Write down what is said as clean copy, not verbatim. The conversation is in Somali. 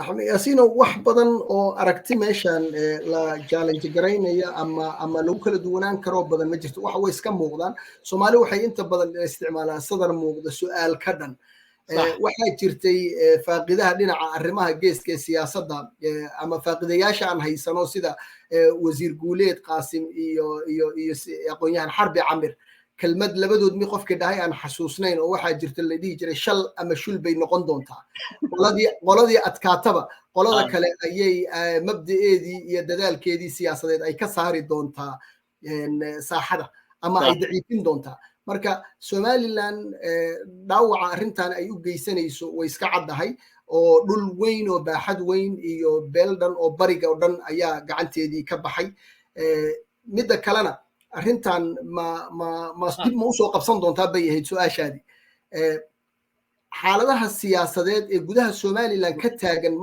maxamed yaasiino wax badan oo aragti meeshan la challenge garaynaya ama lagu kala duwanaan karo badan ma jirto waxa way iska muuqdaan Soomaali waxay inta badan isticmaalaan sadar muuqda su'aal ka dhan waxaa jirtay faaqidaha dhinaca arrimaha geeska siyaasadda ama faaqidayaasha aan haysano sida wasiir guuleed qaasim iyo aqoonyahan xarbi camir kelmad labadood mi qofkii dhahay aan xasuusnayn oo waxaa jirta la dhihi jiray shal ama shul bay noqon doontaa qoladii adkaataba qolada kale ayay mabda'eedii iyo dadaalkeedii siyaasadeed ay ka saari doontaa saaxada ama ay daciifin doontaa marka Somaliland dhaawaca arrintan ay u geysanayso way iska caddahay oo dhul weyn oo baaxad weyn iyo beeldan oo bariga oo dhan ayaa gacanteedii ka baxay midda kalena arrintan dib ma usoo qabsan doontaa bay ahayd su-aashaadii xaaladaha siyaasadeed ee gudaha Somaliland ka taagan